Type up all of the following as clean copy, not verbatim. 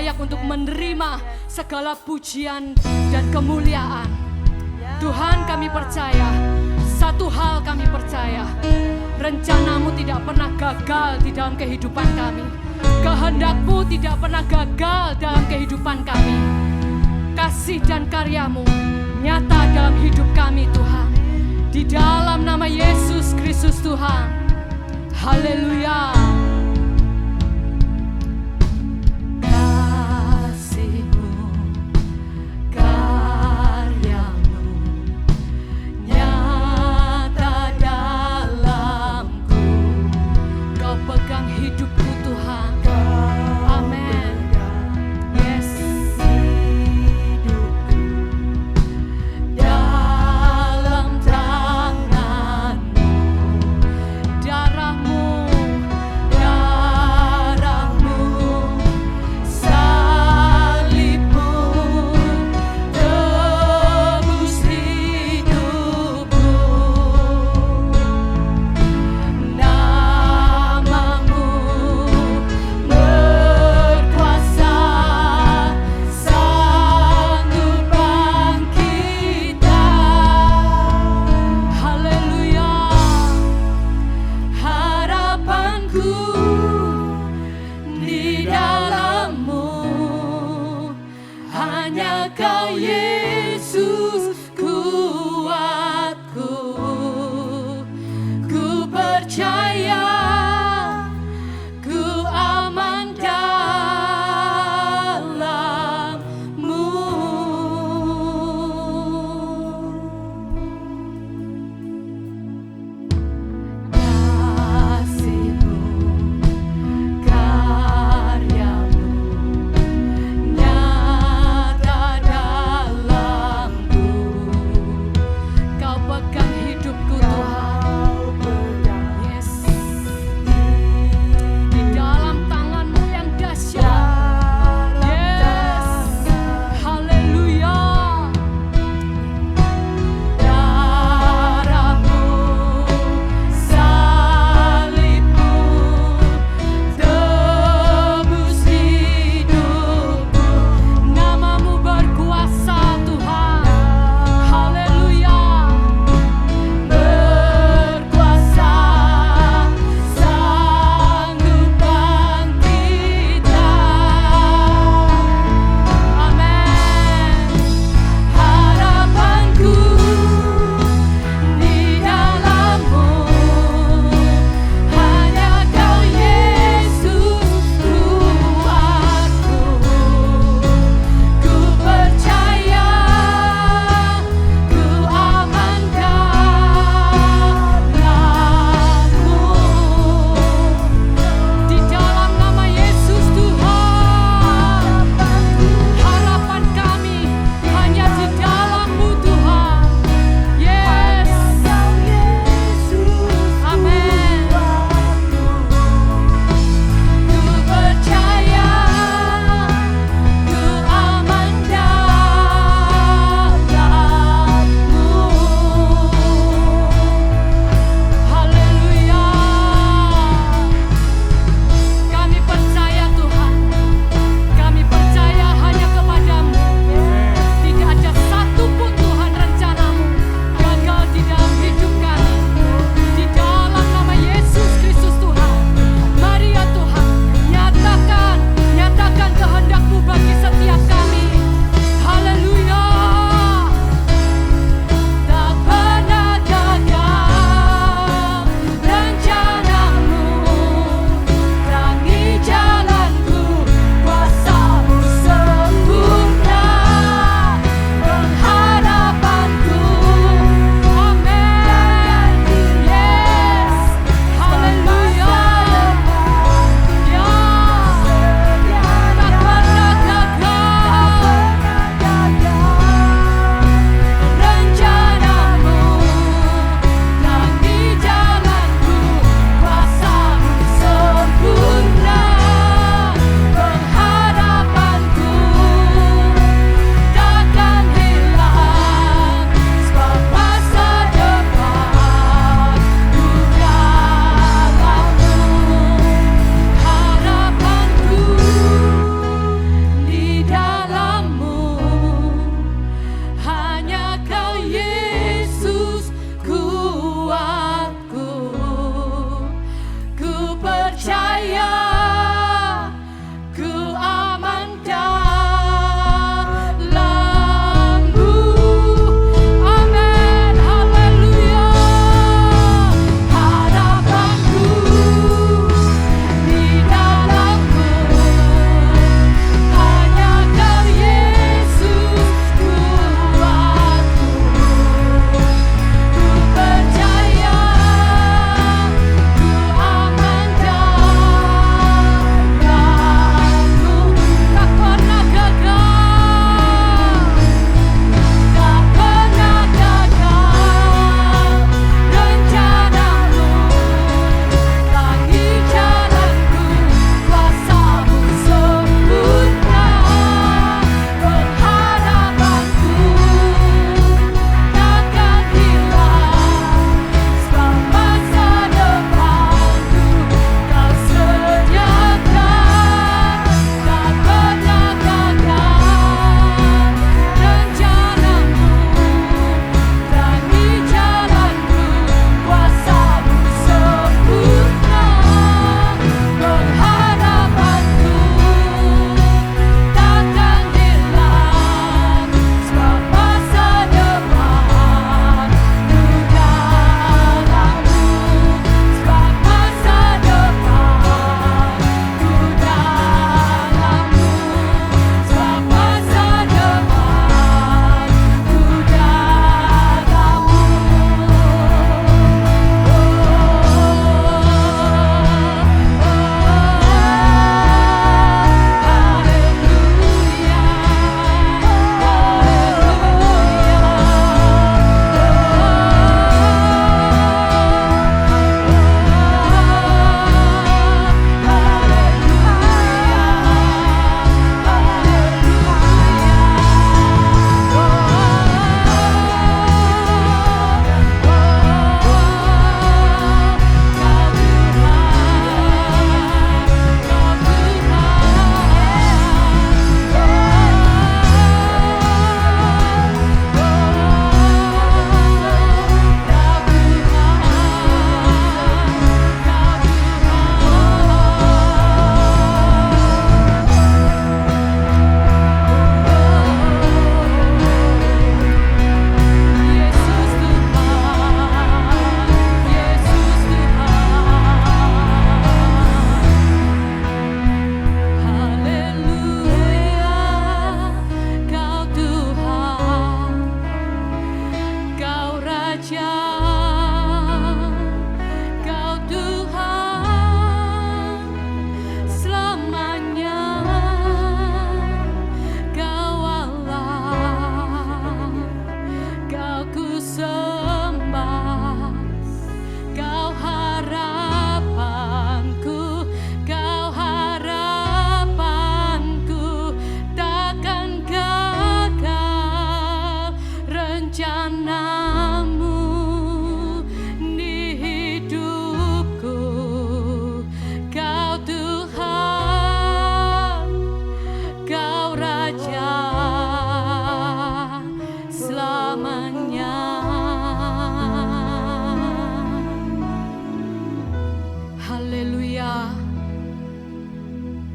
layak untuk menerima segala pujian dan kemuliaan. Tuhan, kami percaya, satu hal kami percaya, rencanamu tidak pernah gagal di dalam kehidupan kami. Kehendakmu tidak pernah gagal dalam kehidupan kami. Kasih dan karyamu nyata dalam hidup kami Tuhan. Di dalam nama Yesus Kristus Tuhan. Haleluya.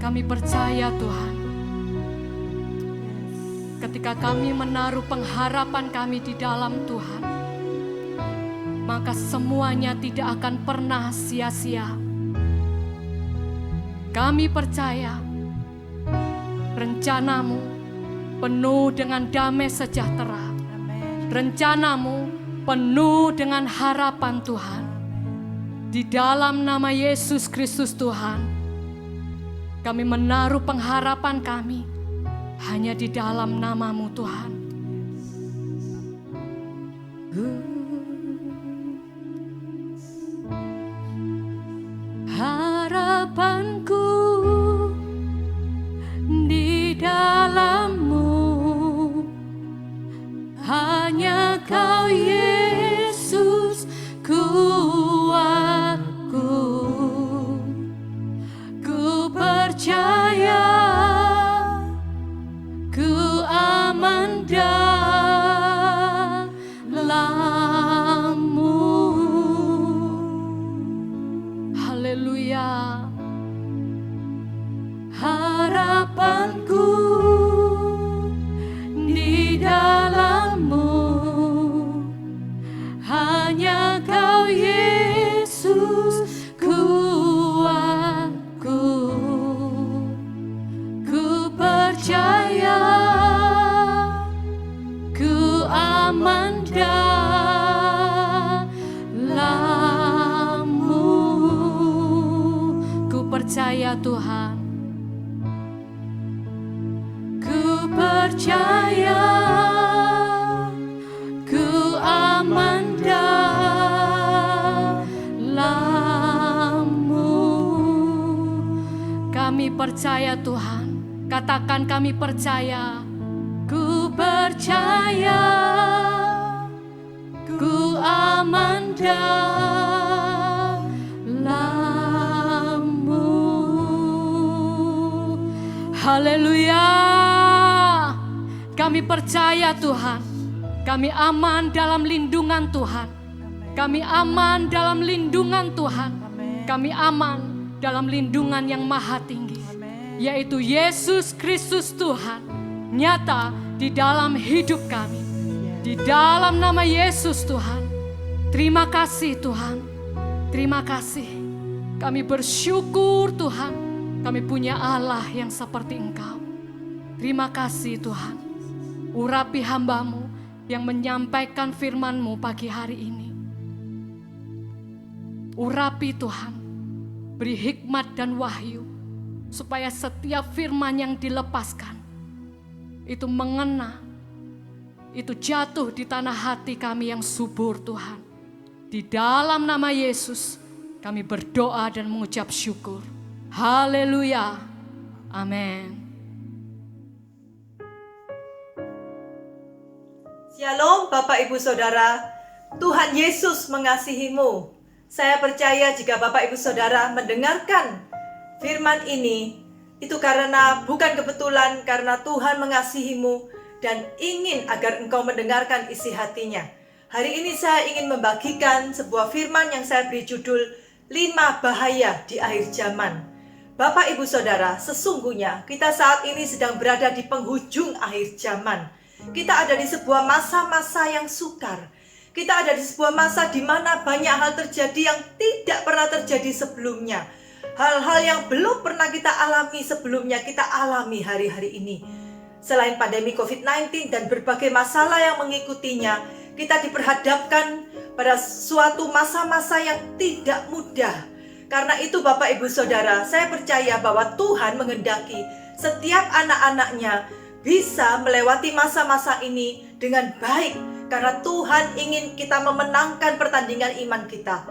Kami percaya Tuhan, ketika kami menaruh pengharapan kami di dalam Tuhan, maka semuanya tidak akan pernah sia-sia. Kami percaya rencanamu penuh dengan damai sejahtera. Rencanamu penuh dengan harapan Tuhan. Di dalam nama Yesus Kristus Tuhan, kami menaruh pengharapan kami hanya di dalam nama-Mu Tuhan. Harapanku di dalam-Mu, hanya Kau Yesus kuatku. Ku percaya, ku aman dalam-Mu. Haleluya. Harapanku di dalam-Mu, hanya Kau Yesus kuatku. Ku percaya, ku aman dalam-Mu. Ku percaya Tuhan, ku percaya, ku aman dalam-Mu. Kami percaya Tuhan, katakan kami percaya. Ku percaya, ku aman dalam-Mu. Haleluya. Kami percaya Tuhan, kami aman dalam lindungan Tuhan. Kami aman dalam lindungan Tuhan. Kami aman dalam lindungan yang maha tinggi, yaitu Yesus Kristus Tuhan, nyata di dalam hidup kami. Di dalam nama Yesus Tuhan. Terima kasih Tuhan. Terima kasih. Kami bersyukur Tuhan, kami punya Allah yang seperti Engkau. Terima kasih Tuhan. Urapi hamba-Mu yang menyampaikan firman-Mu pagi hari ini. Urapi Tuhan, beri hikmat dan wahyu, supaya setiap firman yang dilepaskan, itu mengena, itu jatuh di tanah hati kami yang subur Tuhan. Di dalam nama Yesus, kami berdoa dan mengucap syukur. Haleluya. Amin. Shalom Bapak Ibu Saudara, Tuhan Yesus mengasihimu. Saya percaya jika Bapak Ibu Saudara mendengarkan firman ini, itu karena bukan kebetulan, karena Tuhan mengasihimu dan ingin agar engkau mendengarkan isi hatinya. Hari ini saya ingin membagikan sebuah firman yang saya beri judul 5 bahaya di akhir zaman. Bapak Ibu Saudara, sesungguhnya kita saat ini sedang berada di penghujung akhir zaman. Kita ada di sebuah masa-masa yang sukar. Kita ada di sebuah masa di mana banyak hal terjadi yang tidak pernah terjadi sebelumnya. Hal-hal yang belum pernah kita alami sebelumnya, kita alami hari-hari ini. Selain pandemi COVID-19 dan berbagai masalah yang mengikutinya, kita diperhadapkan pada suatu masa-masa yang tidak mudah. Karena itu Bapak Ibu Saudara, saya percaya bahwa Tuhan menghendaki setiap anak-anaknya bisa melewati masa-masa ini dengan baik, karena Tuhan ingin kita memenangkan pertandingan iman kita.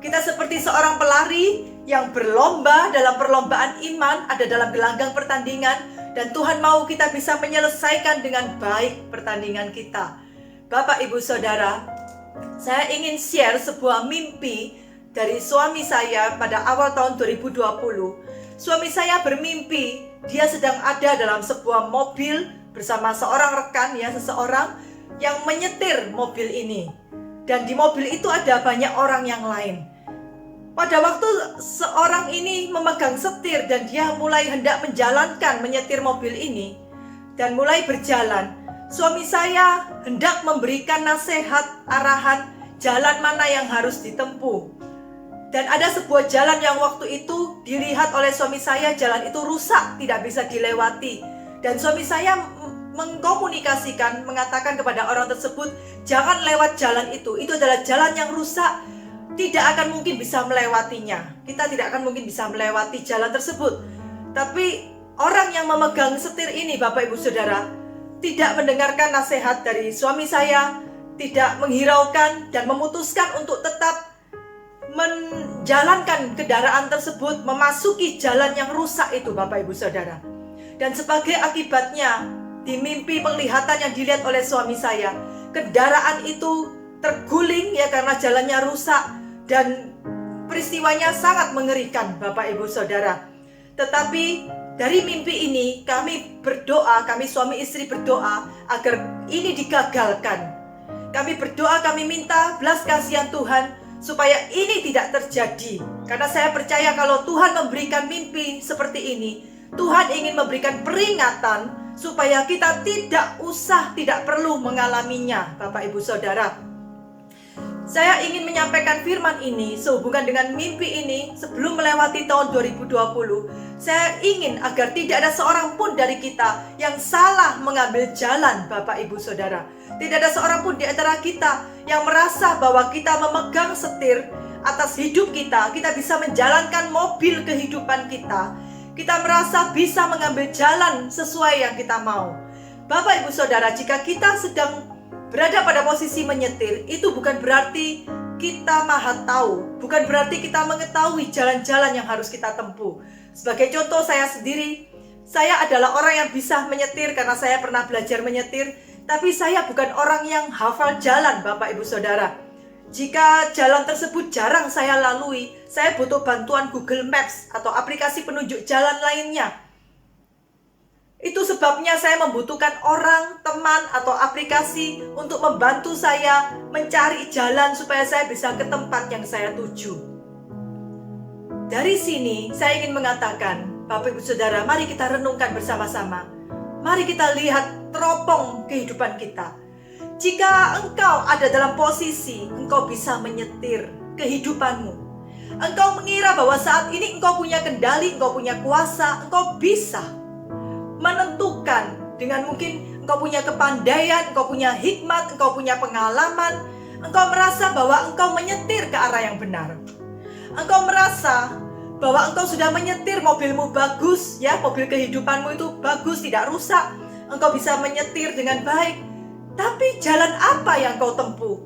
Kita seperti seorang pelari yang berlomba dalam perlombaan iman, ada dalam gelanggang pertandingan, dan Tuhan mau kita bisa menyelesaikan dengan baik pertandingan kita. Bapak Ibu Saudara, saya ingin share sebuah mimpi dari suami saya pada awal tahun 2020. Suami saya bermimpi dia sedang ada dalam sebuah mobil bersama seorang rekan, seseorang yang menyetir mobil ini. Dan di mobil itu ada banyak orang yang lain. Pada waktu seorang ini memegang setir dan dia mulai hendak menyetir mobil ini dan mulai berjalan, suami saya hendak memberikan nasihat, arahan jalan mana yang harus ditempuh. Dan ada sebuah jalan yang waktu itu dilihat oleh suami saya, jalan itu rusak, tidak bisa dilewati. Dan suami saya mengkomunikasikan, mengatakan kepada orang tersebut, jangan lewat jalan itu adalah jalan yang rusak, tidak akan mungkin bisa melewatinya. Kita tidak akan mungkin bisa melewati jalan tersebut. Tapi orang yang memegang setir ini, Bapak Ibu Saudara, tidak mendengarkan nasihat dari suami saya, tidak menghiraukan dan memutuskan untuk tetap menjalankan kendaraan tersebut memasuki jalan yang rusak itu, Bapak Ibu Saudara. Dan sebagai akibatnya, di mimpi penglihatan yang dilihat oleh suami saya, kendaraan itu terguling ya karena jalannya rusak, dan peristiwanya sangat mengerikan, Bapak Ibu Saudara. Tetapi dari mimpi ini kami berdoa, kami suami istri berdoa agar ini digagalkan. Kami berdoa, kami minta belas kasihan Tuhan supaya ini tidak terjadi. Karena saya percaya kalau Tuhan memberikan mimpi seperti ini, Tuhan ingin memberikan peringatan supaya kita tidak perlu mengalaminya, Bapak Ibu Saudara. Saya ingin menyampaikan firman ini sehubungan dengan mimpi ini sebelum melewati tahun 2020. Saya ingin agar tidak ada seorang pun dari kita yang salah mengambil jalan, Bapak Ibu Saudara. Tidak ada seorang pun di antara kita yang merasa bahwa kita memegang setir atas hidup kita, kita bisa menjalankan mobil kehidupan kita. Kita merasa bisa mengambil jalan sesuai yang kita mau. Bapak Ibu Saudara, jika kita sedang berada pada posisi menyetir, itu bukan berarti kita maha tahu, bukan berarti kita mengetahui jalan-jalan yang harus kita tempuh. Sebagai contoh saya sendiri, saya adalah orang yang bisa menyetir karena saya pernah belajar menyetir, tapi saya bukan orang yang hafal jalan, Bapak Ibu Saudara. Jika jalan tersebut jarang saya lalui, saya butuh bantuan Google Maps atau aplikasi penunjuk jalan lainnya. Itu sebabnya saya membutuhkan orang, teman, atau aplikasi untuk membantu saya mencari jalan supaya saya bisa ke tempat yang saya tuju. Dari sini saya ingin mengatakan, Bapak Ibu Saudara, mari kita renungkan bersama-sama. Mari kita lihat teropong kehidupan kita. Jika engkau ada dalam posisi engkau bisa menyetir kehidupanmu, engkau mengira bahwa saat ini engkau punya kendali, engkau punya kuasa, engkau bisa menentukan dengan mungkin engkau punya kepandaian, engkau punya hikmat, engkau punya pengalaman, engkau merasa bahwa engkau menyetir ke arah yang benar. Engkau merasa bahwa engkau sudah menyetir, mobilmu bagus, ya, mobil kehidupanmu itu bagus, tidak rusak, engkau bisa menyetir dengan baik. Tapi jalan apa yang kau tempuh?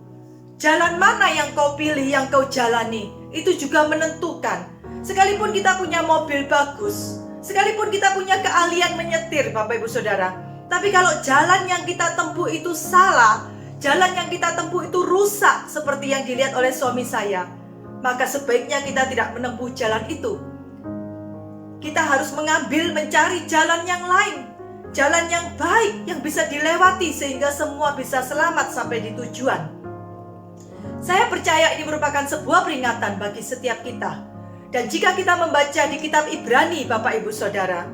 Jalan mana yang kau pilih, yang kau jalani? Itu juga menentukan. Sekalipun kita punya mobil bagus, sekalipun kita punya keahlian menyetir, Bapak Ibu Saudara, tapi kalau jalan yang kita tempuh itu salah, jalan yang kita tempuh itu rusak seperti yang dilihat oleh suami saya, maka sebaiknya kita tidak menempuh jalan itu. Kita harus mencari jalan yang lain, jalan yang baik, yang bisa dilewati sehingga semua bisa selamat sampai di tujuan. Saya percaya ini merupakan sebuah peringatan bagi setiap kita. Dan jika kita membaca di kitab Ibrani, Bapak Ibu Saudara,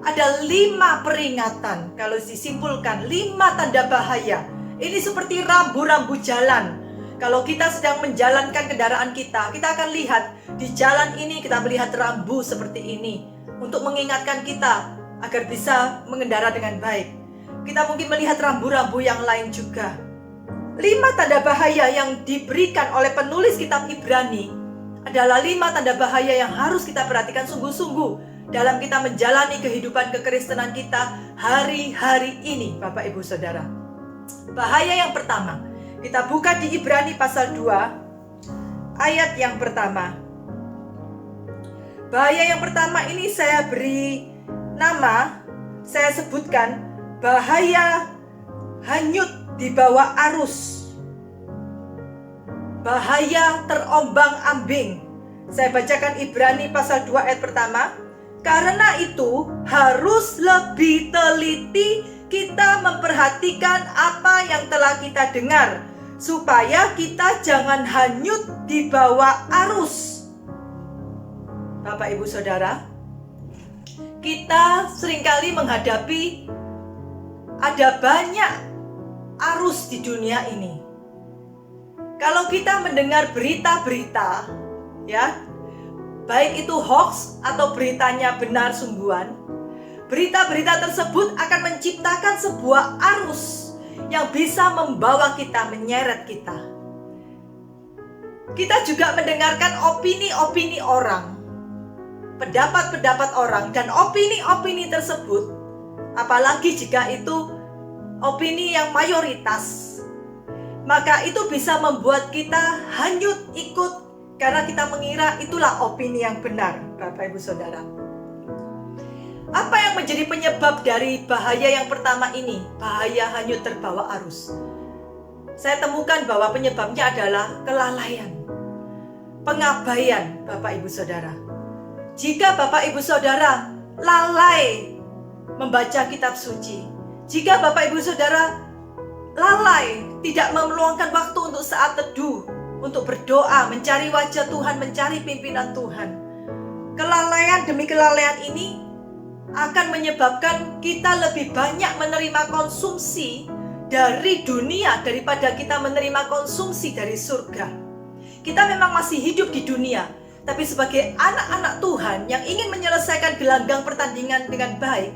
ada 5 peringatan, kalau disimpulkan 5 tanda bahaya. Ini seperti rambu-rambu jalan. Kalau kita sedang menjalankan kendaraan kita, kita akan lihat di jalan ini kita melihat rambu seperti ini untuk mengingatkan kita agar bisa mengendara dengan baik. Kita mungkin melihat rambu-rambu yang lain juga. 5 tanda bahaya yang diberikan oleh penulis kitab Ibrani adalah 5 tanda bahaya yang harus kita perhatikan sungguh-sungguh dalam kita menjalani kehidupan kekristenan kita hari-hari ini, Bapak Ibu Saudara. Bahaya yang pertama, kita buka di Ibrani pasal 2 ayat yang pertama. Bahaya yang pertama ini saya beri nama, saya sebutkan bahaya hanyut di bawah arus. Bahaya terombang-ambing. Saya bacakan Ibrani pasal 2 ayat pertama. Karena itu harus lebih teliti kita memperhatikan apa yang telah kita dengar, supaya kita jangan hanyut di bawah arus. Bapak Ibu Saudara, kita seringkali menghadapi ada banyak arus di dunia ini. Kalau kita mendengar berita-berita, ya, baik itu hoax atau beritanya benar sungguhan, berita-berita tersebut akan menciptakan sebuah arus yang bisa membawa kita, menyeret kita. Kita juga mendengarkan opini-opini orang, pendapat-pendapat orang, dan opini-opini tersebut, apalagi jika itu opini yang mayoritas, maka itu bisa membuat kita hanyut ikut karena kita mengira itulah opini yang benar, Bapak Ibu Saudara. Apa yang menjadi penyebab dari bahaya yang pertama ini, bahaya hanyut terbawa arus? Saya temukan bahwa penyebabnya adalah kelalaian, pengabaian, Bapak Ibu Saudara. Jika Bapak Ibu Saudara lalai membaca kitab suci, jika Bapak Ibu Saudara lalai tidak meluangkan waktu untuk saat teduh, untuk berdoa, mencari wajah Tuhan, mencari pimpinan Tuhan, kelalaian demi kelalaian ini akan menyebabkan kita lebih banyak menerima konsumsi dari dunia daripada kita menerima konsumsi dari surga. Kita memang masih hidup di dunia, tapi sebagai anak-anak Tuhan yang ingin menyelesaikan gelanggang pertandingan dengan baik,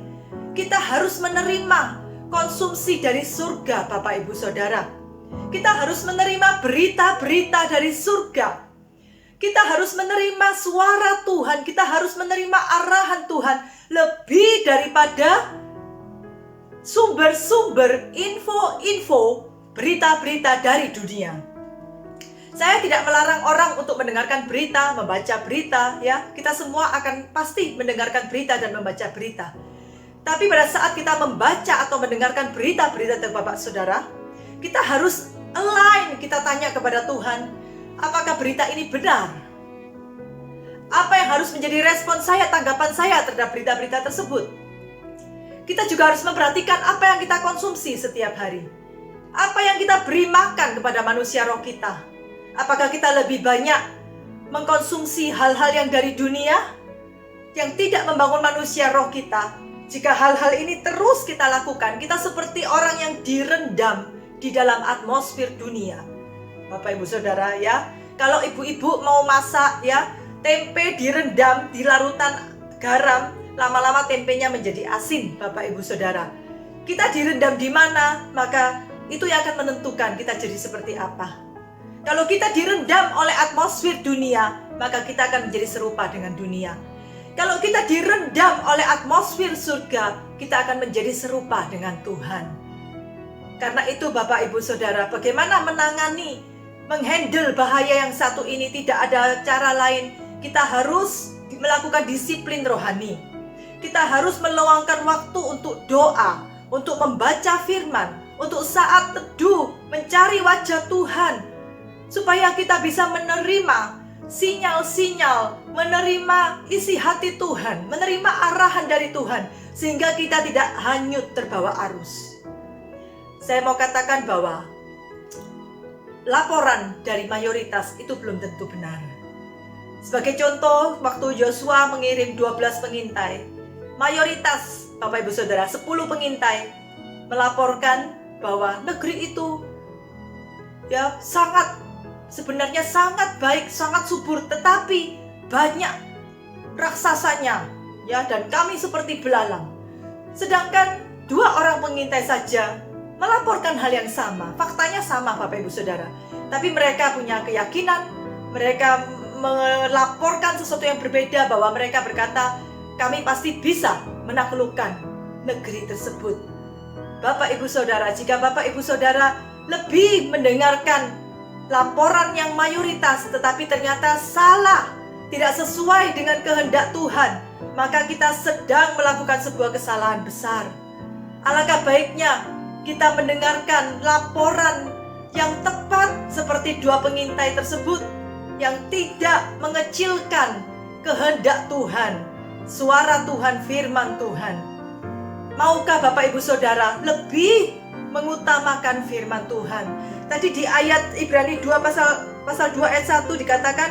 kita harus menerima konsumsi dari surga, Bapak Ibu Saudara. Kita harus menerima berita-berita dari surga. Kita harus menerima suara Tuhan, kita harus menerima arahan Tuhan lebih daripada sumber-sumber info-info berita-berita dari dunia. Saya tidak melarang orang untuk mendengarkan berita, membaca berita, ya. Kita semua akan pasti mendengarkan berita dan membaca berita. Tapi pada saat kita membaca atau mendengarkan berita-berita dari Bapak Saudara, kita harus align, kita tanya kepada Tuhan, apakah berita ini benar? Apa yang harus menjadi respon saya, tanggapan saya terhadap berita-berita tersebut? Kita juga harus memperhatikan apa yang kita konsumsi setiap hari. Apa yang kita beri makan kepada manusia roh kita? Apakah kita lebih banyak mengkonsumsi hal-hal yang dari dunia, yang tidak membangun manusia roh kita? Jika hal-hal ini terus kita lakukan, kita seperti orang yang direndam di dalam atmosfer dunia. Bapak Ibu Saudara, ya, kalau ibu-ibu mau masak, ya, tempe direndam di larutan garam, lama-lama tempenya menjadi asin, Bapak Ibu Saudara. Kita direndam di mana, maka itu yang akan menentukan kita jadi seperti apa. Kalau kita direndam oleh atmosfer dunia, maka kita akan menjadi serupa dengan dunia. Kalau kita direndam oleh atmosfer surga, kita akan menjadi serupa dengan Tuhan. Karena itu Bapak Ibu Saudara, bagaimana menangani, menghandle bahaya yang satu ini? Tidak ada cara lain. Kita harus melakukan disiplin rohani. Kita harus meluangkan waktu untuk doa, untuk membaca firman, untuk saat teduh, mencari wajah Tuhan, supaya kita bisa menerima sinyal-sinyal, menerima isi hati Tuhan, menerima arahan dari Tuhan, sehingga kita tidak hanyut terbawa arus. Saya mau katakan bahwa laporan dari mayoritas itu belum tentu benar. Sebagai contoh, waktu Yosua mengirim 12 pengintai, mayoritas Bapak Ibu Saudara, 10 pengintai melaporkan bahwa negeri itu ya sebenarnya sangat baik, sangat subur, tetapi banyak raksasanya, ya, dan kami seperti belalang. Sedangkan 2 orang pengintai saja melaporkan hal yang sama, faktanya sama Bapak Ibu Saudara. Tapi mereka punya keyakinan, mereka melaporkan sesuatu yang berbeda, bahwa mereka berkata, kami pasti bisa menaklukkan negeri tersebut. Bapak Ibu Saudara, jika Bapak Ibu Saudara lebih mendengarkan laporan yang mayoritas, tetapi ternyata salah, tidak sesuai dengan kehendak Tuhan, maka kita sedang melakukan sebuah kesalahan besar. Alangkah baiknya kita mendengarkan laporan yang tepat seperti 2 pengintai tersebut, yang tidak mengecilkan kehendak Tuhan, suara Tuhan, firman Tuhan. Maukah Bapak Ibu Saudara lebih mengutamakan firman Tuhan? Tadi di ayat Ibrani 2 pasal 2 ayat 1 dikatakan,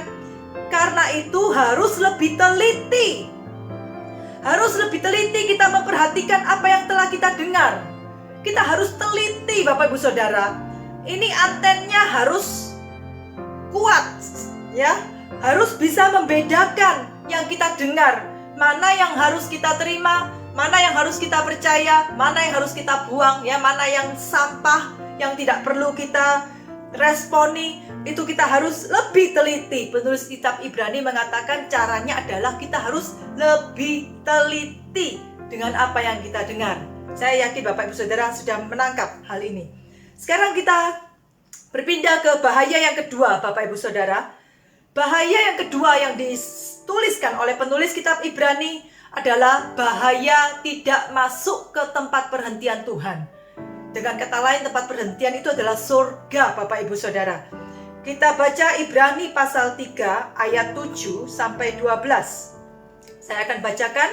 Karena itu harus lebih teliti. Harus lebih teliti kita memperhatikan apa yang telah kita dengar. Kita harus teliti Bapak Ibu Saudara. Ini antennya harus kuat, ya. Harus bisa membedakan yang kita dengar. Mana yang harus kita terima, mana yang harus kita percaya, mana yang harus kita buang, ya, mana yang sampah yang tidak perlu kita responi. Itu kita harus lebih teliti. Penulis kitab Ibrani mengatakan caranya adalah kita harus lebih teliti dengan apa yang kita dengar. Saya yakin Bapak Ibu Saudara sudah menangkap hal ini. Sekarang kita berpindah ke bahaya yang kedua Bapak Ibu Saudara. Bahaya yang kedua yang dituliskan oleh penulis kitab Ibrani adalah bahaya tidak masuk ke tempat perhentian Tuhan. Dengan kata lain, tempat perhentian itu adalah surga Bapak Ibu Saudara. Kita baca Ibrani pasal 3 ayat 7 sampai 12. Saya akan bacakan.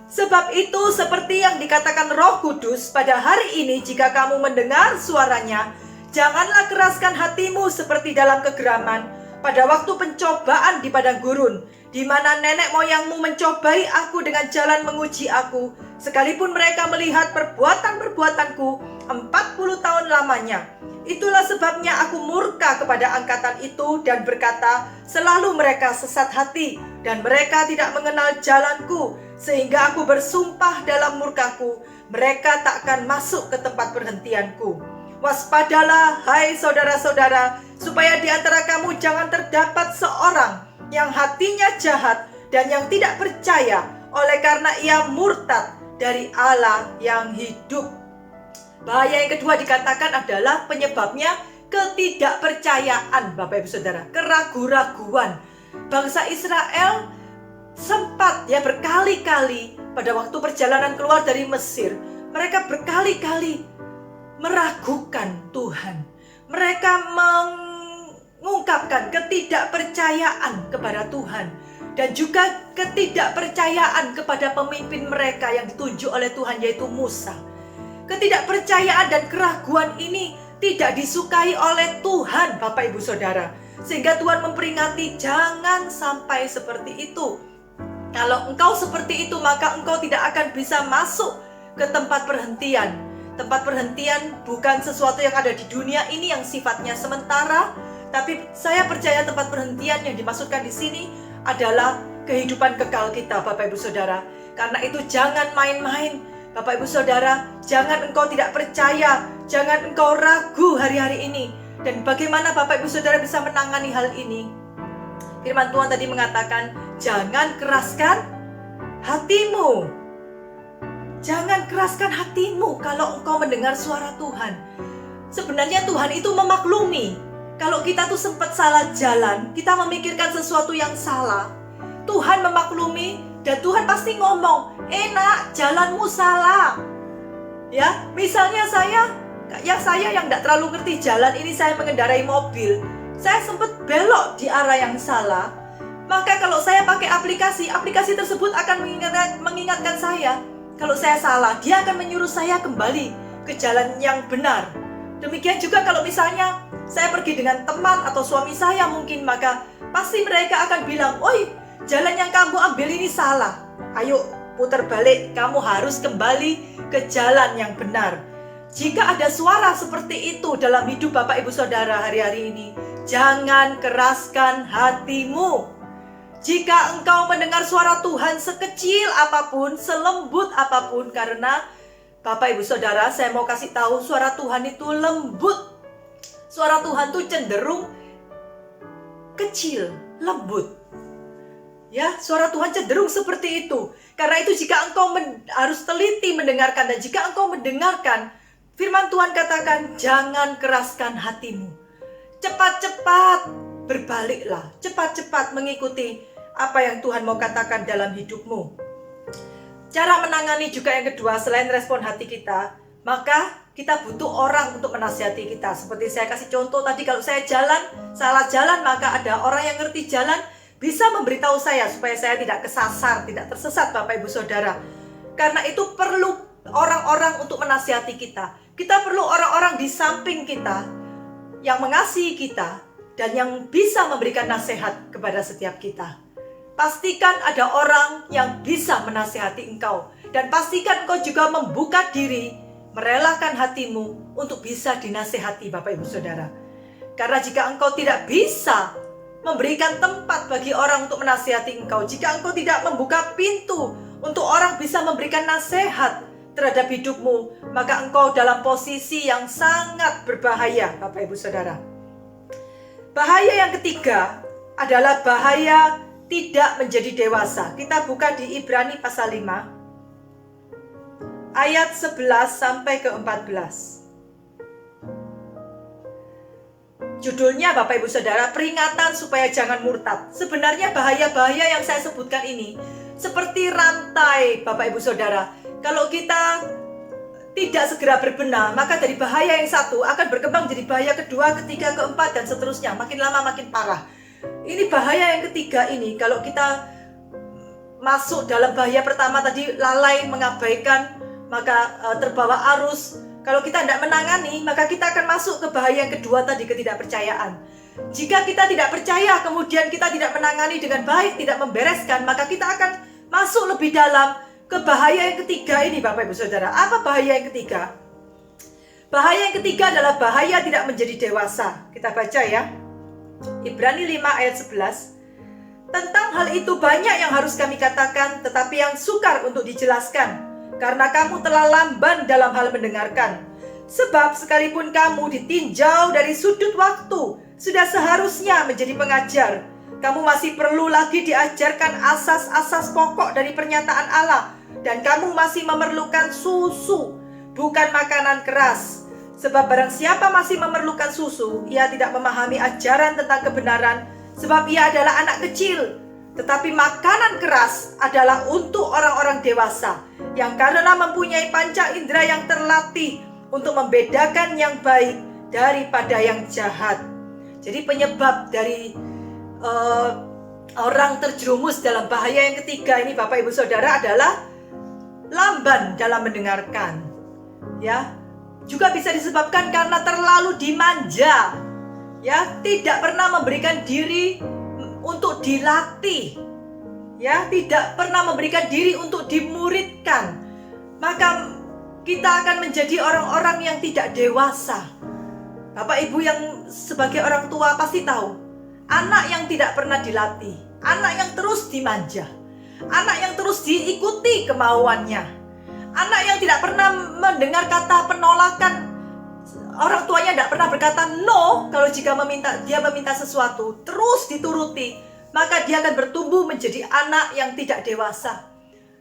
Sebab itu seperti yang dikatakan Roh Kudus, pada hari ini jika kamu mendengar suaranya, janganlah keraskan hatimu seperti dalam kegeraman pada waktu pencobaan di padang gurun, di mana nenek moyangmu mencobai aku dengan jalan menguji aku, sekalipun mereka melihat perbuatan-perbuatanku 40 tahun lamanya. Itulah sebabnya aku murka kepada angkatan itu dan berkata, selalu mereka sesat hati dan mereka tidak mengenal jalanku, sehingga aku bersumpah dalam murkaku, mereka tak akan masuk ke tempat perhentianku. Waspadalah, hai saudara-saudara, supaya di antara kamu jangan terdapat seorang yang hatinya jahat dan yang tidak percaya, oleh karena ia murtad dari Allah yang hidup. Bahaya yang kedua dikatakan adalah penyebabnya ketidakpercayaan Bapak Ibu Saudara, keraguan-raguan. Bangsa Israel sempat berkali-kali pada waktu perjalanan keluar dari Mesir, mereka berkali-kali meragukan Tuhan. Mereka mengungkapkan ketidakpercayaan kepada Tuhan dan juga ketidakpercayaan kepada pemimpin mereka yang ditunjuk oleh Tuhan, yaitu Musa. Ketidakpercayaan dan keraguan ini tidak disukai oleh Tuhan Bapak Ibu Saudara, sehingga Tuhan memperingati jangan sampai seperti itu. Kalau engkau seperti itu, maka engkau tidak akan bisa masuk ke tempat perhentian. Tempat perhentian bukan sesuatu yang ada di dunia ini yang sifatnya sementara, tapi saya percaya tempat perhentian yang dimaksudkan di sini adalah kehidupan kekal kita Bapak Ibu Saudara. Karena itu jangan main-main Bapak Ibu Saudara, jangan engkau tidak percaya, jangan engkau ragu hari-hari ini. Dan bagaimana Bapak Ibu Saudara bisa menangani hal ini? Firman Tuhan tadi mengatakan, jangan keraskan hatimu. Jangan keraskan hatimu kalau engkau mendengar suara Tuhan. Sebenarnya Tuhan itu memaklumi. Kalau kita tuh sempat salah jalan, kita memikirkan sesuatu yang salah, Tuhan memaklumi dan Tuhan pasti ngomong, enak, jalanmu salah. Ya, misalnya saya yang tidak terlalu ngerti jalan ini, saya mengendarai mobil, saya sempat belok di arah yang salah. Maka kalau saya pakai aplikasi tersebut akan mengingatkan saya. Kalau saya salah, dia akan menyuruh saya kembali ke jalan yang benar. Demikian juga kalau misalnya saya pergi dengan teman atau suami saya mungkin, maka pasti mereka akan bilang, oi, jalan yang kamu ambil ini salah. Ayo putar balik, kamu harus kembali ke jalan yang benar. Jika ada suara seperti itu dalam hidup Bapak Ibu Saudara hari-hari ini, jangan keraskan hatimu. Jika engkau mendengar suara Tuhan sekecil apapun, selembut apapun, karena Bapak Ibu Saudara, saya mau kasih tahu suara Tuhan itu lembut. Suara Tuhan itu cenderung kecil, lembut. Ya, suara Tuhan cenderung seperti itu. Karena itu jika engkau harus teliti mendengarkan, dan jika engkau mendengarkan, firman Tuhan katakan, jangan keraskan hatimu. Cepat-cepat berbaliklah, cepat-cepat mengikuti apa yang Tuhan mau katakan dalam hidupmu. Cara menangani juga yang kedua, selain respon hati kita, maka kita butuh orang untuk menasihati kita. Seperti saya kasih contoh tadi, kalau saya salah jalan, maka ada orang yang ngerti jalan, bisa memberitahu saya supaya saya tidak kesasar, tidak tersesat Bapak Ibu Saudara. Karena itu perlu orang-orang untuk menasihati kita. Kita perlu orang-orang di samping kita yang mengasihi kita, dan yang bisa memberikan nasihat kepada setiap kita. Pastikan ada orang yang bisa menasihati engkau, dan pastikan engkau juga membuka diri, merelakan hatimu untuk bisa dinasihati Bapak Ibu Saudara. Karena jika engkau tidak bisa memberikan tempat bagi orang untuk menasihati engkau, jika engkau tidak membuka pintu untuk orang bisa memberikan nasihat terhadap hidupmu, maka engkau dalam posisi yang sangat berbahaya Bapak Ibu Saudara. Bahaya yang ketiga adalah bahaya tidak menjadi dewasa. Kita buka di Ibrani pasal 5 ayat 11 sampai ke 14. Judulnya Bapak Ibu Saudara, peringatan supaya jangan murtad. Sebenarnya bahaya-bahaya yang saya sebutkan ini seperti rantai Bapak Ibu Saudara. Kalau kita tidak segera berbenah, maka dari bahaya yang satu akan berkembang jadi bahaya kedua, ketiga, keempat, dan seterusnya. Makin lama makin parah. Ini bahaya yang ketiga ini, kalau kita masuk dalam bahaya pertama tadi, lalai, mengabaikan, maka terbawa arus. Kalau kita tidak menangani, maka kita akan masuk ke bahaya yang kedua tadi, ketidakpercayaan. Jika kita tidak percaya, kemudian kita tidak menangani dengan baik, tidak membereskan, maka kita akan masuk lebih dalam ke bahaya yang ketiga ini Bapak Ibu Saudara. Apa bahaya yang ketiga? Bahaya yang ketiga adalah bahaya tidak menjadi dewasa. Kita baca ya. Ibrani 5 ayat 11. Tentang hal itu banyak yang harus kami katakan, tetapi yang sukar untuk dijelaskan. Karena kamu telah lamban dalam hal mendengarkan. Sebab sekalipun kamu ditinjau dari sudut waktu, sudah seharusnya menjadi pengajar. Kamu masih perlu lagi diajarkan asas-asas pokok dari pernyataan Allah. Dan kamu masih memerlukan susu, bukan makanan keras. Sebab barang siapa masih memerlukan susu, ia tidak memahami ajaran tentang kebenaran, sebab ia adalah anak kecil. Tetapi makanan keras adalah untuk orang-orang dewasa, yang karena mempunyai panca indera yang terlatih untuk membedakan yang baik daripada yang jahat. Jadi penyebab dari orang terjerumus dalam bahaya yang ketiga ini Bapak Ibu Saudara adalah lamban dalam mendengarkan. Ya, juga bisa disebabkan karena terlalu dimanja. Ya, tidak pernah memberikan diri untuk dilatih. Ya, tidak pernah memberikan diri untuk dimuridkan. Maka kita akan menjadi orang-orang yang tidak dewasa. Bapak Ibu yang sebagai orang tua pasti tahu, anak yang tidak pernah dilatih, anak yang terus dimanja, anak yang terus diikuti kemauannya, anak yang tidak pernah mendengar kata penolakan. Orang tuanya tidak pernah berkata no kalau jika dia meminta sesuatu, terus dituruti, maka dia akan bertumbuh menjadi anak yang tidak dewasa.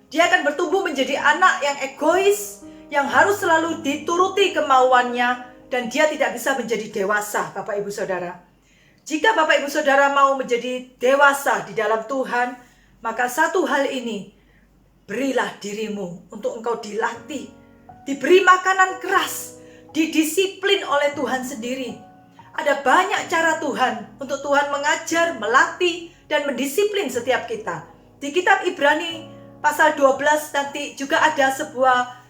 Dia akan bertumbuh menjadi anak yang egois, yang harus selalu dituruti kemauannya, dan dia tidak bisa menjadi dewasa, Bapak Ibu Saudara. Jika Bapak Ibu Saudara mau menjadi dewasa di dalam Tuhan, maka satu hal ini, berilah dirimu untuk engkau dilatih, diberi makanan keras, didisiplin oleh Tuhan sendiri. Ada banyak cara Tuhan untuk Tuhan mengajar, melatih, dan mendisiplin setiap kita. Di kitab Ibrani pasal 12 nanti juga ada sebuah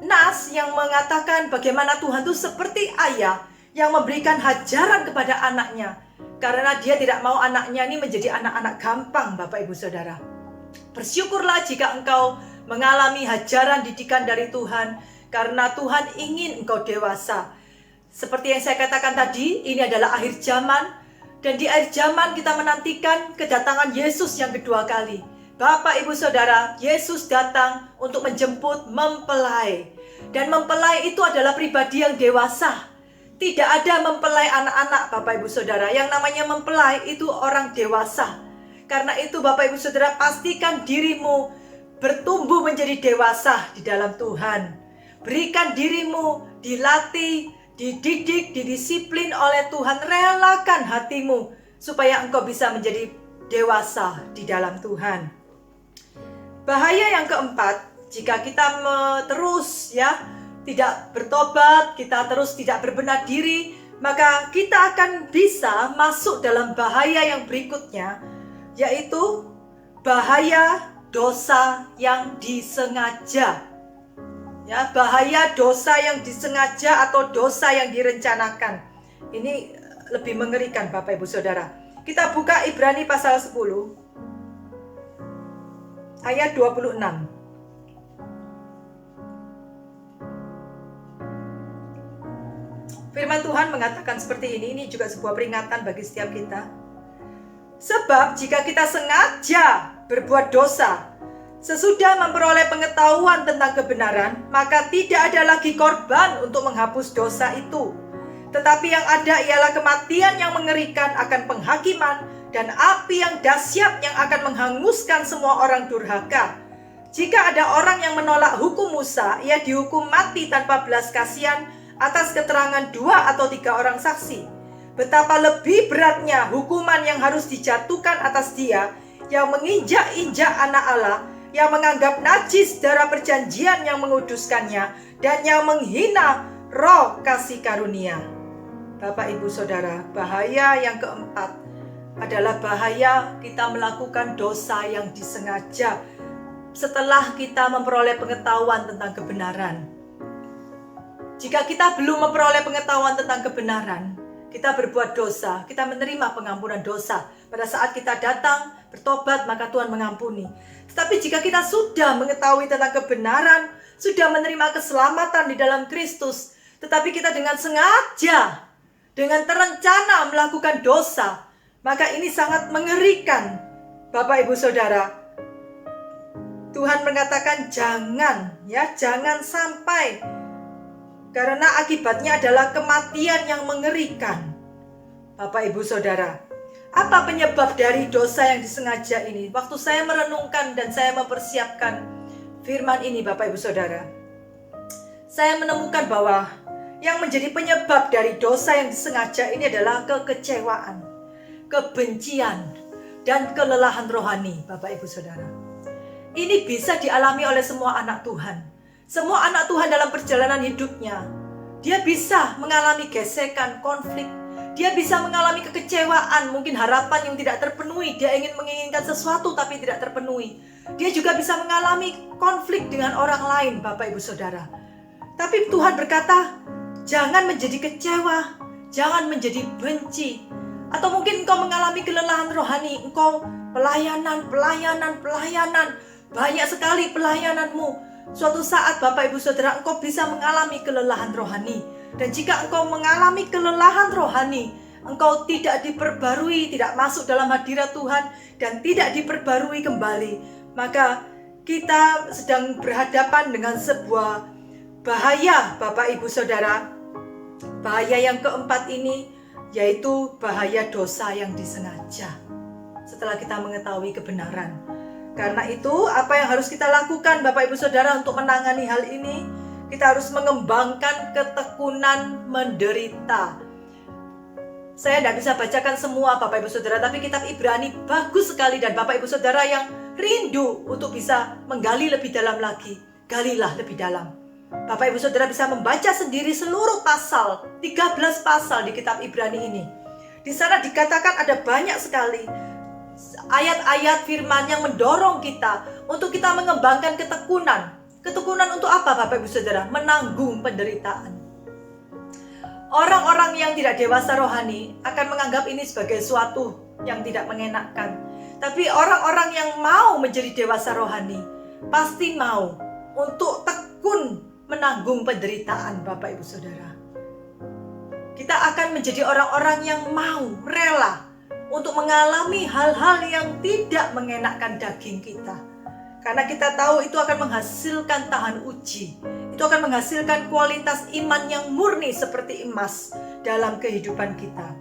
nas yang mengatakan bagaimana Tuhan itu seperti ayah yang memberikan hajaran kepada anaknya. Karena dia tidak mau anaknya ini menjadi anak-anak gampang, Bapak Ibu Saudara. Bersyukurlah jika engkau mengalami hajaran didikan dari Tuhan, karena Tuhan ingin engkau dewasa. Seperti yang saya katakan tadi, ini adalah akhir zaman. Dan di akhir zaman kita menantikan kedatangan Yesus yang kedua kali. Bapak Ibu Saudara, Yesus datang untuk menjemput mempelai. Dan mempelai itu adalah pribadi yang dewasa. Tidak ada mempelai anak-anak Bapak Ibu Saudara. Yang namanya mempelai itu orang dewasa. Karena itu Bapak Ibu Saudara, pastikan dirimu bertumbuh menjadi dewasa di dalam Tuhan. Berikan dirimu dilatih, dididik, didisiplin oleh Tuhan. Relakan hatimu supaya engkau bisa menjadi dewasa di dalam Tuhan. Bahaya yang keempat, jika kita terus tidak bertobat, kita terus tidak berbenah diri, maka kita akan bisa masuk dalam bahaya yang berikutnya, yaitu bahaya dosa yang disengaja. Ya, bahaya dosa yang disengaja atau dosa yang direncanakan. Ini lebih mengerikan Bapak Ibu Saudara. Kita buka Ibrani pasal 10 ayat 26. Firman Tuhan mengatakan seperti ini juga sebuah peringatan bagi setiap kita. Sebab jika kita sengaja berbuat dosa, sesudah memperoleh pengetahuan tentang kebenaran, maka tidak ada lagi korban untuk menghapus dosa itu. Tetapi yang ada ialah kematian yang mengerikan akan penghakiman dan api yang dahsyat yang akan menghanguskan semua orang durhaka. Jika ada orang yang menolak hukum Musa, ia dihukum mati tanpa belas kasihan atas keterangan 2 atau 3 orang saksi. Betapa lebih beratnya hukuman yang harus dijatuhkan atas dia yang menginjak-injak anak Allah, yang menganggap najis darah perjanjian yang menguduskannya, dan yang menghina roh kasih karunia. Bapak Ibu Saudara, bahaya yang keempat adalah bahaya kita melakukan dosa yang disengaja setelah kita memperoleh pengetahuan tentang kebenaran. Jika kita belum memperoleh pengetahuan tentang kebenaran, kita berbuat dosa, kita menerima pengampunan dosa. Pada saat kita datang bertobat, maka Tuhan mengampuni. Tetapi jika kita sudah mengetahui tentang kebenaran, sudah menerima keselamatan di dalam Kristus, tetapi kita dengan sengaja, dengan terencana melakukan dosa, maka ini sangat mengerikan. Bapak Ibu Saudara, Tuhan mengatakan jangan sampai, karena akibatnya adalah kematian yang mengerikan. Bapak Ibu Saudara, apa penyebab dari dosa yang disengaja ini? Waktu saya merenungkan dan saya mempersiapkan firman ini, Bapak Ibu Saudara, saya menemukan bahwa yang menjadi penyebab dari dosa yang disengaja ini adalah kekecewaan, kebencian, dan kelelahan rohani. Bapak Ibu Saudara, ini bisa dialami oleh semua anak Tuhan. Semua anak Tuhan dalam perjalanan hidupnya, dia bisa mengalami gesekan, konflik. Dia bisa mengalami kekecewaan, mungkin harapan yang tidak terpenuhi. Dia menginginkan sesuatu tapi tidak terpenuhi. Dia juga bisa mengalami konflik dengan orang lain, Bapak Ibu Saudara. Tapi Tuhan berkata, jangan menjadi kecewa, jangan menjadi benci. Atau mungkin engkau mengalami kelelahan rohani, engkau pelayanan, banyak sekali pelayananmu. Suatu saat Bapak Ibu Saudara, engkau bisa mengalami kelelahan rohani. Dan jika engkau mengalami kelelahan rohani, engkau tidak diperbarui, tidak masuk dalam hadirat Tuhan, dan tidak diperbarui kembali, maka kita sedang berhadapan dengan sebuah bahaya, Bapak Ibu Saudara. Bahaya yang keempat ini yaitu bahaya dosa yang disengaja setelah kita mengetahui kebenaran. Karena itu, apa yang harus kita lakukan Bapak Ibu Saudara untuk menangani hal ini? Kita harus mengembangkan ketekunan menderita. Saya tidak bisa bacakan semua Bapak Ibu Saudara, tapi kitab Ibrani bagus sekali, dan Bapak Ibu Saudara yang rindu untuk bisa menggali lebih dalam lagi, galilah lebih dalam. Bapak Ibu Saudara bisa membaca sendiri seluruh pasal, 13 pasal di kitab Ibrani ini. Di sana dikatakan ada banyak sekali ayat-ayat firman yang mendorong kita untuk kita mengembangkan ketekunan. Ketekunan untuk apa Bapak Ibu Saudara? Menanggung penderitaan. Orang-orang yang tidak dewasa rohani akan menganggap ini sebagai suatu yang tidak mengenakkan. Tapi orang-orang yang mau menjadi dewasa rohani pasti mau untuk tekun menanggung penderitaan, Bapak Ibu Saudara. Kita akan menjadi orang-orang yang mau, rela untuk mengalami hal-hal yang tidak mengenakkan daging kita. Karena kita tahu itu akan menghasilkan tahan uji. Itu akan menghasilkan kualitas iman yang murni seperti emas dalam kehidupan kita.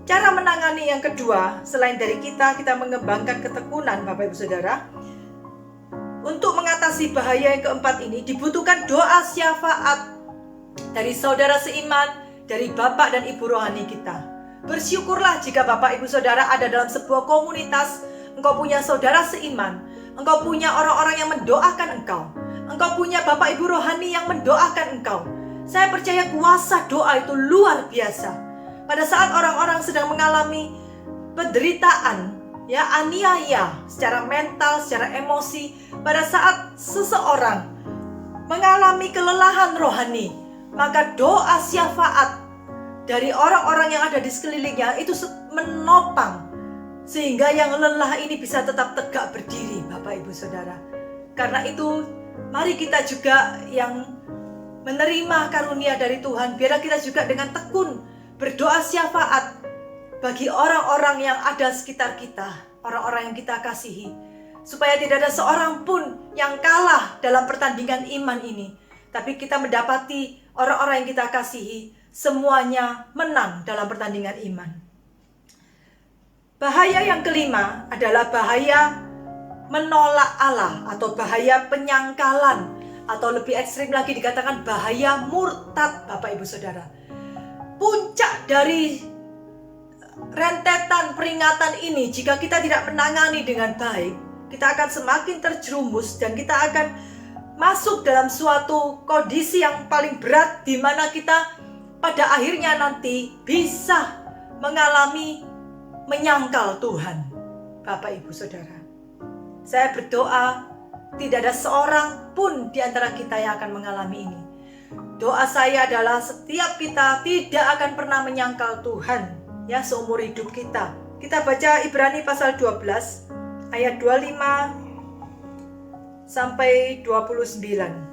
Cara menangani yang kedua, selain dari kita mengembangkan ketekunan, Bapak Ibu Saudara, untuk mengatasi bahaya yang keempat ini dibutuhkan doa syafaat dari saudara seiman, dari Bapak dan Ibu rohani kita. Bersyukurlah jika Bapak Ibu Saudara ada dalam sebuah komunitas, engkau punya saudara seiman, engkau punya orang-orang yang mendoakan engkau, engkau punya Bapak Ibu rohani yang mendoakan engkau. Saya percaya kuasa doa itu luar biasa. Pada saat orang-orang sedang mengalami penderitaan, aniaya secara mental, secara emosi, pada saat seseorang mengalami kelelahan rohani, maka doa syafaat dari orang-orang yang ada di sekelilingnya itu menopang, sehingga yang lelah ini bisa tetap tegak berdiri, Bapak Ibu Saudara. Karena itu mari kita juga yang menerima karunia dari Tuhan, biarlah kita juga dengan tekun berdoa syafaat bagi orang-orang yang ada sekitar kita, orang-orang yang kita kasihi, supaya tidak ada seorang pun yang kalah dalam pertandingan iman ini, tapi kita mendapati orang-orang yang kita kasihi semuanya menang dalam pertandingan iman. Bahaya yang kelima adalah bahaya menolak Allah atau bahaya penyangkalan, atau lebih ekstrim lagi dikatakan bahaya murtad, Bapak Ibu Saudara. Puncak dari rentetan peringatan ini, jika kita tidak menangani dengan baik, kita akan semakin terjerumus dan kita akan masuk dalam suatu kondisi yang paling berat, di mana kita pada akhirnya nanti bisa mengalami menyangkal Tuhan. Bapak Ibu Saudara, saya berdoa tidak ada seorang pun di antara kita yang akan mengalami ini. Doa saya adalah setiap kita tidak akan pernah menyangkal Tuhan, ya, seumur hidup kita. Kita baca Ibrani pasal 12 ayat 25 sampai 29.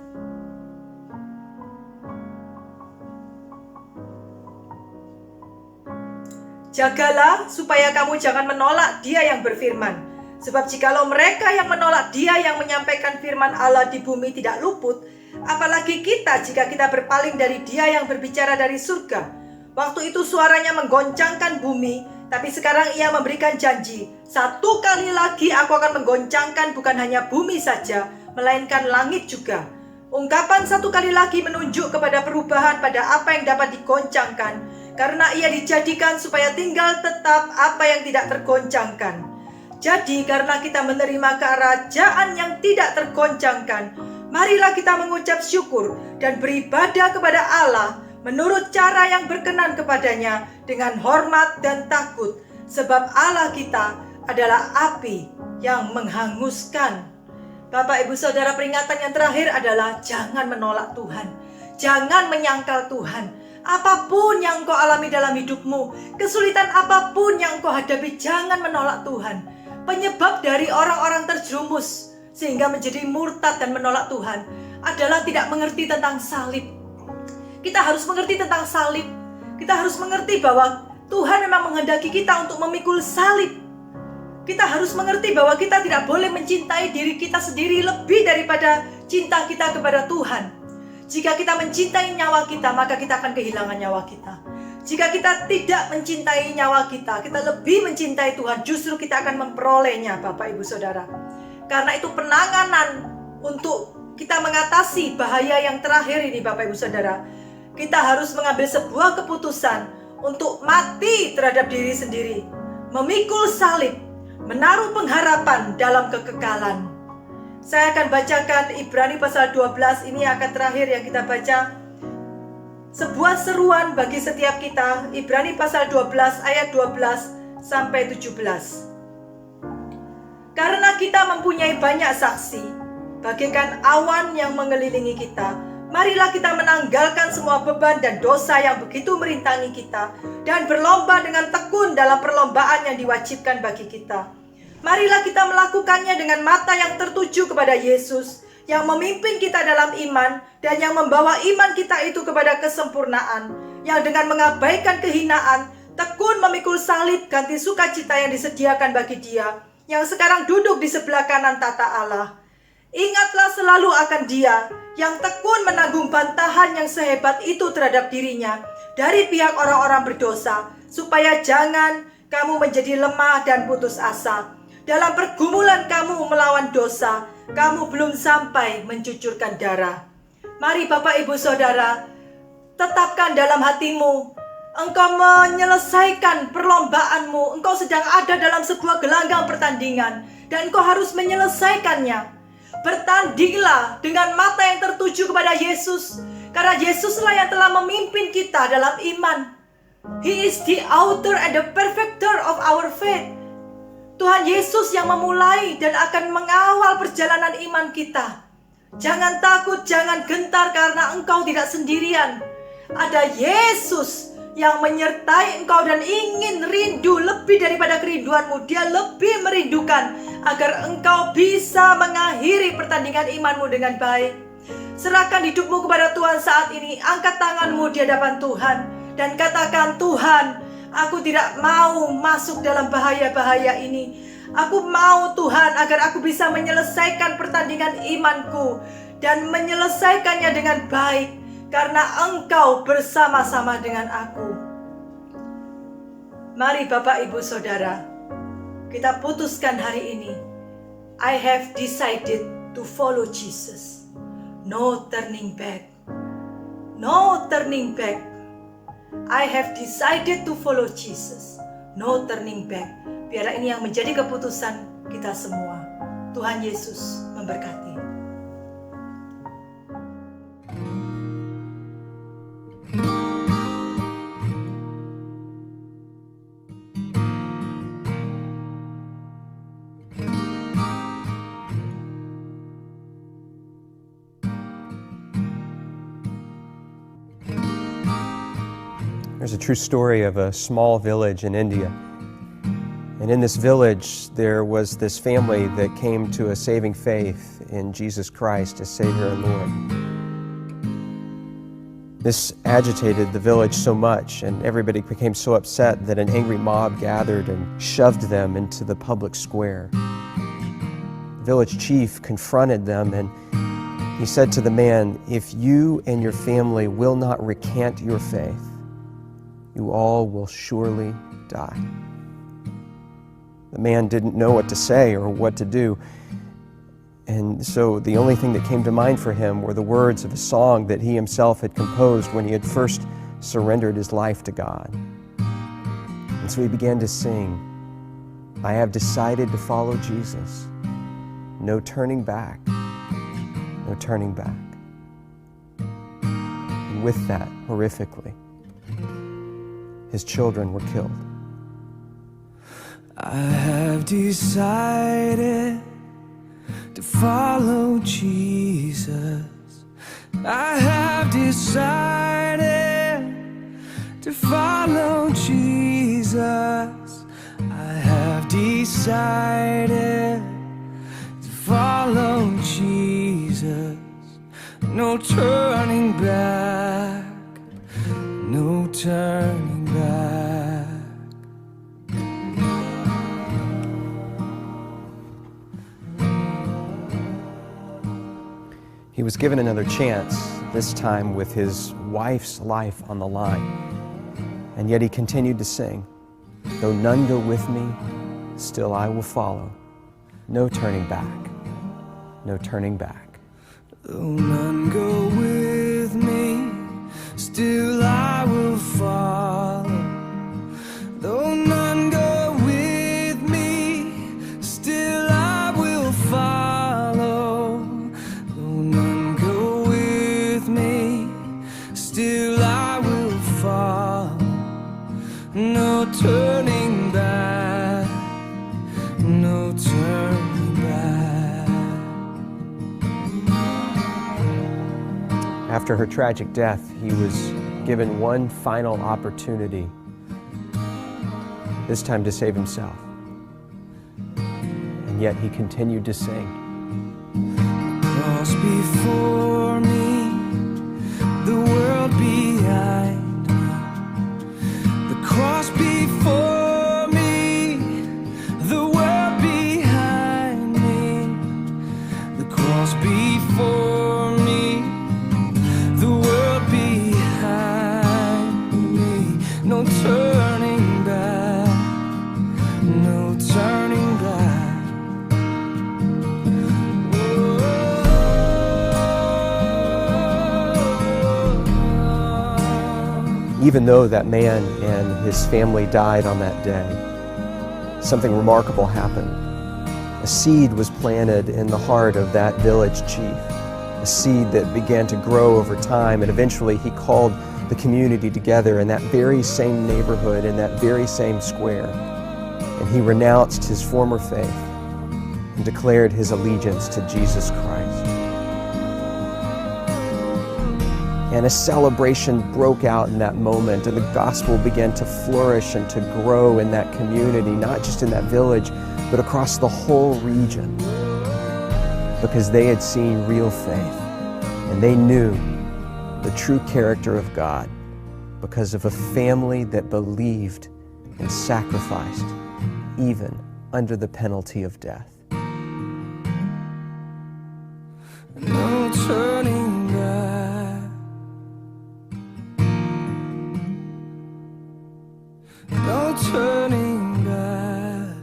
Jagalah supaya kamu jangan menolak Dia yang berfirman. Sebab jikalau mereka yang menolak Dia yang menyampaikan firman Allah di bumi tidak luput, apalagi kita jika kita berpaling dari Dia yang berbicara dari surga. Waktu itu suaranya menggoncangkan bumi, tapi sekarang Ia memberikan janji, satu kali lagi aku akan menggoncangkan bukan hanya bumi saja, melainkan langit juga. Ungkapan satu kali lagi menunjuk kepada perubahan pada apa yang dapat digoncangkan, karena Ia dijadikan supaya tinggal tetap apa yang tidak tergoncangkan. Jadi karena kita menerima kerajaan yang tidak tergoncangkan, marilah kita mengucap syukur dan beribadah kepada Allah menurut cara yang berkenan kepadanya dengan hormat dan takut. Sebab Allah kita adalah api yang menghanguskan. Bapak Ibu Saudara, peringatan yang terakhir adalah jangan menolak Tuhan. Jangan menyangkal Tuhan. Apapun yang engkau alami dalam hidupmu, kesulitan apapun yang engkau hadapi, jangan menolak Tuhan. Penyebab dari orang-orang terjerumus sehingga menjadi murtad dan menolak Tuhan adalah tidak mengerti tentang salib. Kita harus mengerti tentang salib. Kita harus mengerti bahwa Tuhan memang menghendaki kita untuk memikul salib. Kita harus mengerti bahwa kita tidak boleh mencintai diri kita sendiri lebih daripada cinta kita kepada Tuhan. Jika kita mencintai nyawa kita, maka kita akan kehilangan nyawa kita. Jika kita tidak mencintai nyawa kita, kita lebih mencintai Tuhan, justru kita akan memperolehnya, Bapak Ibu Saudara. Karena itu penanganan untuk kita mengatasi bahaya yang terakhir ini, Bapak Ibu Saudara, kita harus mengambil sebuah keputusan untuk mati terhadap diri sendiri, memikul salib, menaruh pengharapan dalam kekekalan. Saya akan bacakan Ibrani pasal 12, ini akan terakhir yang kita baca. Sebuah seruan bagi setiap kita, Ibrani pasal 12 ayat 12 sampai 17. Karena kita mempunyai banyak saksi, bagaikan awan yang mengelilingi kita, marilah kita menanggalkan semua beban dan dosa yang begitu merintangi kita, dan berlomba dengan tekun dalam perlombaan yang diwajibkan bagi kita. Marilah kita melakukannya dengan mata yang tertuju kepada Yesus, yang memimpin kita dalam iman, dan yang membawa iman kita itu kepada kesempurnaan, yang dengan mengabaikan kehinaan, tekun memikul salib ganti sukacita yang disediakan bagi Dia, yang sekarang duduk di sebelah kanan tata Allah. Ingatlah selalu akan Dia, yang tekun menanggung bantahan yang sehebat itu terhadap dirinya, dari pihak orang-orang berdosa, supaya jangan kamu menjadi lemah dan putus asa. Dalam pergumulan kamu melawan dosa, kamu belum sampai mencucurkan darah. Mari Bapak Ibu Saudara, tetapkan dalam hatimu, engkau menyelesaikan perlombaanmu, engkau sedang ada dalam sebuah gelanggang pertandingan, dan engkau harus menyelesaikannya. Bertandinglah dengan mata yang tertuju kepada Yesus, karena Yesuslah yang telah memimpin kita dalam iman. He is the author and the perfecter of our faith. Tuhan Yesus yang memulai dan akan mengawal perjalanan iman kita. Jangan takut, jangan gentar, karena engkau tidak sendirian. Ada Yesus yang menyertai engkau dan ingin rindu lebih daripada kerinduanmu. Dia lebih merindukan agar engkau bisa mengakhiri pertandingan imanmu dengan baik. Serahkan hidupmu kepada Tuhan saat ini. Angkat tanganmu di hadapan Tuhan dan katakan, Tuhan, aku tidak mau masuk dalam bahaya-bahaya ini. Aku mau Tuhan agar aku bisa menyelesaikan pertandingan imanku dan menyelesaikannya dengan baik, karena Engkau bersama-sama dengan aku. Mari Bapak, Ibu, Saudara, kita putuskan hari ini. I have decided to follow Jesus. No turning back. No turning back. I have decided to follow Jesus. No turning back. Biarlah ini yang menjadi keputusan kita semua. Tuhan Yesus memberkati. There's a true story of a small village in India. And in this village, there was this family that came to a saving faith in Jesus Christ as Savior and Lord. This agitated the village so much, and everybody became so upset that an angry mob gathered and shoved them into the public square. The village chief confronted them, and he said to the man, "If you and your family will not recant your faith, you all will surely die." The man didn't know what to say or what to do. And so the only thing that came to mind for him were the words of a song that he himself had composed when he had first surrendered his life to God. And so he began to sing, "I have decided to follow Jesus. No turning back, no turning back." And with that, horrifically, his children were killed. I have decided to follow Jesus. I have decided to follow Jesus. I have decided to follow Jesus. No turning back, no turning back. He was given another chance, this time with his wife's life on the line. And yet he continued to sing, "Though none go with me, still I will follow. No turning back, no turning back." Though none go with me, still I will follow. Though none go with me, still I will follow. Though none go with me, still I will follow. No turning back, no turning back. After her tragic death, he was given one final opportunity, this time to save himself. And yet he continued to sing. Cross before me, the world behind me. The cross before me, the world behind me. The cross before me, the world behind me. No turning back, no turning back. Even though that man and his family died on that day, something remarkable happened. A seed was planted in the heart of that village chief, a seed that began to grow over time, and eventually he called the community together in that very same neighborhood, in that very same square, and he renounced his former faith and declared his allegiance to Jesus Christ. And a celebration broke out in that moment, and the gospel began to flourish and to grow in that community, not just in that village, but across the whole region, because they had seen real faith, and they knew the true character of God because of a family that believed and sacrificed, even under the penalty of death. No turning back. No turning back.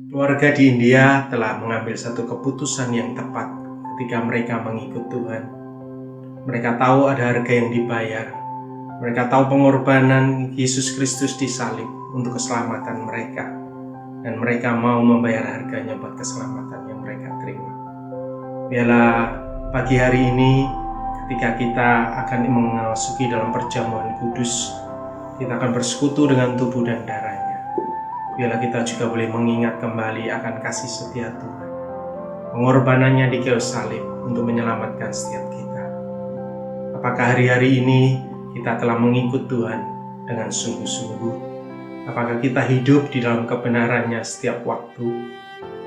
Keluarga di India telah mengambil satu keputusan yang tepat ketika mereka mengikut Tuhan. Mereka tahu ada harga yang dibayar. Mereka tahu pengorbanan Yesus Kristus disalib untuk keselamatan mereka. Dan mereka mau membayar harganya buat keselamatan yang mereka terima. Biarlah pagi hari ini ketika kita akan memasuki dalam perjamuan kudus, kita akan bersekutu dengan tubuh dan darahnya. Biarlah kita juga boleh mengingat kembali akan kasih setia Tuhan, pengorbanannya di kayu salib untuk menyelamatkan setiap kita. Apakah hari-hari ini kita telah mengikut Tuhan dengan sungguh-sungguh? Apakah kita hidup di dalam kebenarannya setiap waktu?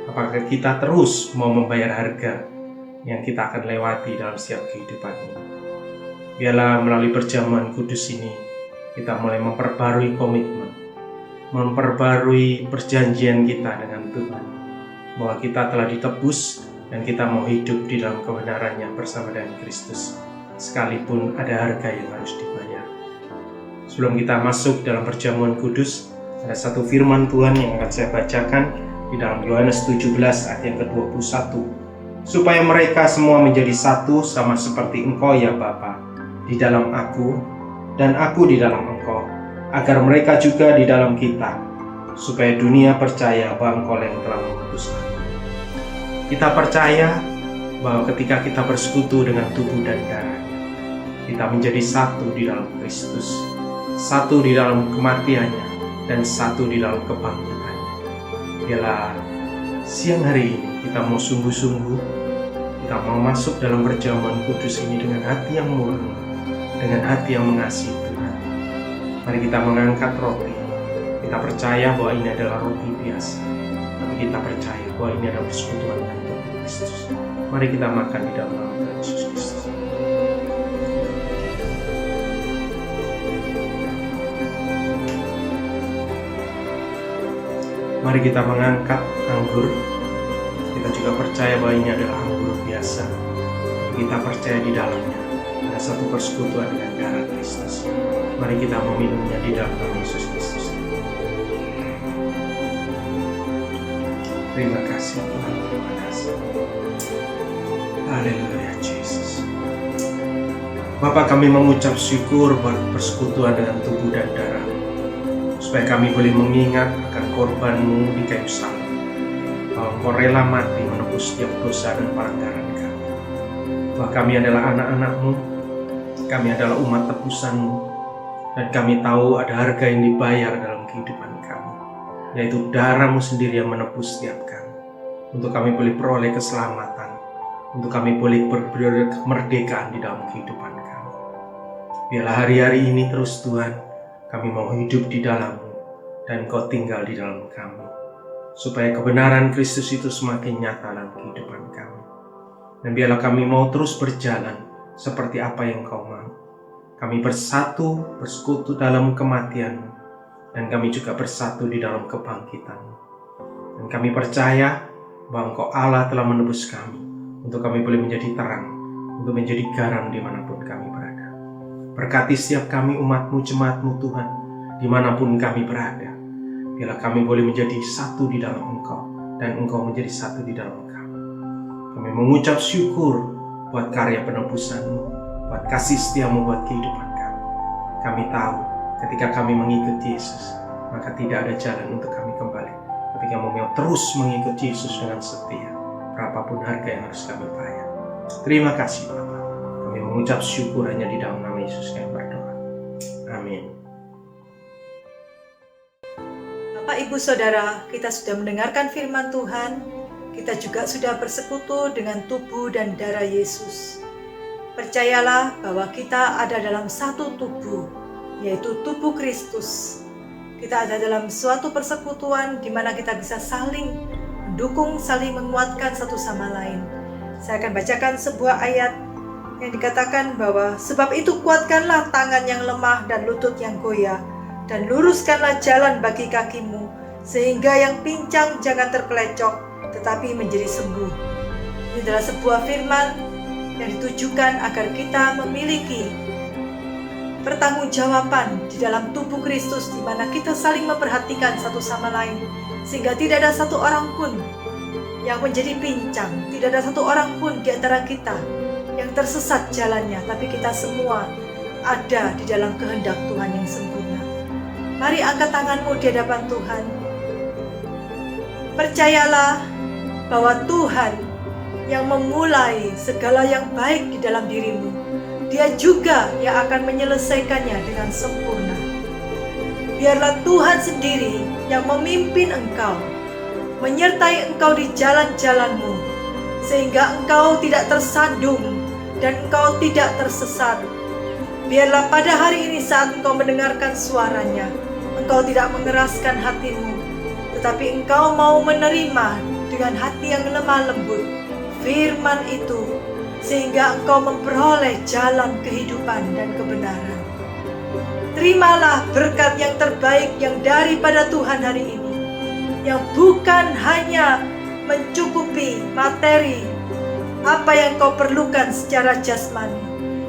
Apakah kita terus mau membayar harga yang kita akan lewati dalam setiap kehidupan ini? Biarlah melalui perjamuan kudus ini kita mulai memperbarui komitmen, memperbarui perjanjian kita dengan Tuhan, bahwa kita telah ditebus dan kita mau hidup di dalam kebenarannya bersama dengan Kristus, sekalipun ada harga yang harus dibayar. Sebelum kita masuk dalam perjamuan kudus, ada satu firman Tuhan yang akan saya bacakan di dalam Yohanes 17 ayat yang ke-21. Supaya mereka semua menjadi satu sama seperti Engkau ya Bapa, di dalam Aku dan Aku di dalam Engkau, agar mereka juga di dalam kita, supaya dunia percaya bahwa Engkau yang telah mengutus Aku. Kita percaya bahwa ketika kita bersekutu dengan tubuh dan darahnya, kita menjadi satu di dalam Kristus, satu di dalam kematiannya, dan satu di dalam kebangkitannya. Biarlah siang hari ini kita mau sungguh-sungguh, kita mau masuk dalam perjamuan kudus ini dengan hati yang murni, dengan hati yang mengasihi Tuhan. Mari kita mengangkat roti. Kita percaya bahwa ini adalah roti biasa, tapi kita percaya bahwa ini adalah persekutuan dengan Tuhan Kristus. Mari kita makan di dalam nama Tuhan Yesus Kristus. Mari kita mengangkat anggur. Kita juga percaya bahwa ini adalah anggur biasa. Kita percaya di dalamnya ada satu persekutuan dengan darah Kristus. Mari kita meminumnya di dalam nama Yesus Kristus. Terima kasih Tuhan, terima kasih. Haleluya Yesus. Bapa, kami mengucap syukur buat persekutuan dengan tubuh dan darah, supaya kami boleh mengingat akan korban-Mu di kayu salib, bahwa Engkau rela mati menebus setiap dosa dan pelanggaran kami. Bahwa kami adalah anak-anak-Mu, kami adalah umat tebusan-Mu, dan kami tahu ada harga yang dibayar dalam kehidupan kami, yaitu darah-Mu sendiri yang menebus setiap kami, untuk kami boleh peroleh keselamatan, untuk kami boleh berada kemerdekaan di dalam kehidupan kami. Biarlah hari-hari ini terus Tuhan, kami mau hidup di dalam-Mu, dan Engkau tinggal di dalam kami, supaya kebenaran Kristus itu semakin nyata dalam kehidupan kami. Dan biarlah kami mau terus berjalan seperti apa yang Engkau mau. Kami bersatu, bersekutu dalam kematian-Mu, dan kami juga bersatu di dalam kebangkitan-Mu. Dan kami percaya bahwa Engkau Allah telah menebus kami, untuk kami boleh menjadi terang, untuk menjadi garam dimanapun kami berada. Berkati setiap kami umat-Mu, jemaat-Mu Tuhan, dimanapun kami berada. Biarlah kami boleh menjadi satu di dalam Engkau, dan Engkau menjadi satu di dalam kami. Kami mengucap syukur buat karya penebusan-Mu, buat kasih setia-Mu buat kehidupan kami. Kami tahu ketika kami mengikuti Yesus, maka tidak ada jalan untuk kami kembali. Tapi kami mau terus mengikuti Yesus dengan setia, berapapun harga yang harus kami bayar. Terima kasih Bapa. Kami mengucap syukur hanya di dalam nama Yesus kami berdoa. Amin. Bapak, Ibu, Saudara, kita sudah mendengarkan firman Tuhan. kita juga sudah bersekutu dengan tubuh dan darah Yesus. Percayalah bahwa kita ada dalam satu tubuh, yaitu tubuh Kristus. Kita ada dalam suatu persekutuan di mana kita bisa saling mendukung, saling menguatkan satu sama lain. Saya akan bacakan sebuah ayat yang dikatakan bahwa sebab itu kuatkanlah tangan yang lemah dan lutut yang goyah, dan luruskanlah jalan bagi kakimu, sehingga yang pincang jangan terpelecok, tetapi menjadi sembuh. Ini adalah sebuah firman yang ditujukan agar kita memiliki pertanggungjawaban di dalam tubuh Kristus, di mana kita saling memperhatikan satu sama lain, sehingga tidak ada satu orang pun yang menjadi pincang, tidak ada satu orang pun di antara kita yang tersesat jalannya, tapi kita semua ada di dalam kehendak Tuhan yang sempurna. Mari angkat tanganmu di hadapan Tuhan. Percayalah bahwa Tuhan yang memulai segala yang baik di dalam dirimu, Dia juga yang akan menyelesaikannya dengan sempurna. Biarlah Tuhan sendiri yang memimpin engkau, menyertai engkau di jalan-jalanmu, sehingga engkau tidak tersandung dan engkau tidak tersesat. Biarlah pada hari ini saat engkau mendengarkan suaranya, engkau tidak mengeraskan hatimu, tetapi engkau mau menerima dengan hati yang lemah lembut firman itu, sehingga engkau memperoleh jalan kehidupan dan kebenaran. Terimalah berkat yang terbaik yang daripada Tuhan hari ini, yang bukan hanya mencukupi materi apa yang kau perlukan secara jasmani,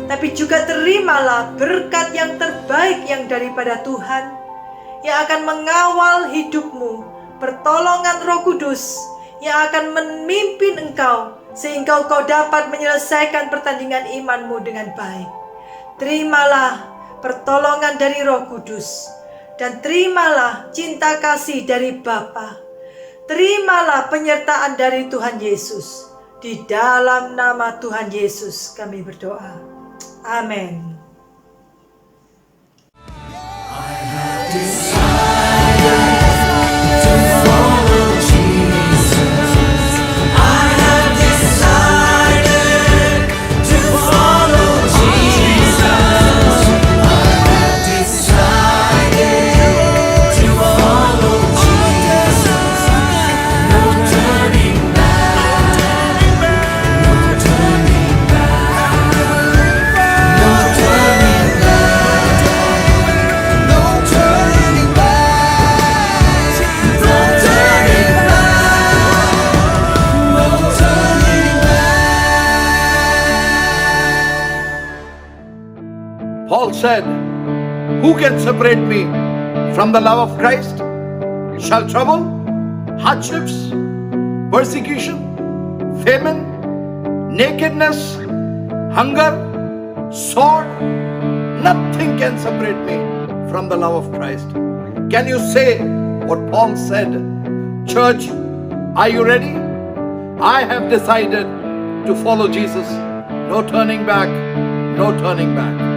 tapi juga terimalah berkat yang terbaik yang daripada Tuhan, yang akan mengawal hidupmu, pertolongan Roh Kudus yang akan memimpin engkau, sehingga kau dapat menyelesaikan pertandingan imanmu dengan baik. Terimalah pertolongan dari Roh Kudus, dan terimalah cinta kasih dari Bapa. Terimalah penyertaan dari Tuhan Yesus. Di dalam nama Tuhan Yesus kami berdoa. Amin. Paul said, "Who can separate me from the love of Christ? Shall trouble, hardships, persecution, famine, nakedness, hunger, sword? Nothing can separate me from the love of Christ." Can you say what Paul said? Church, are you ready? I have decided to follow Jesus. No turning back, no turning back.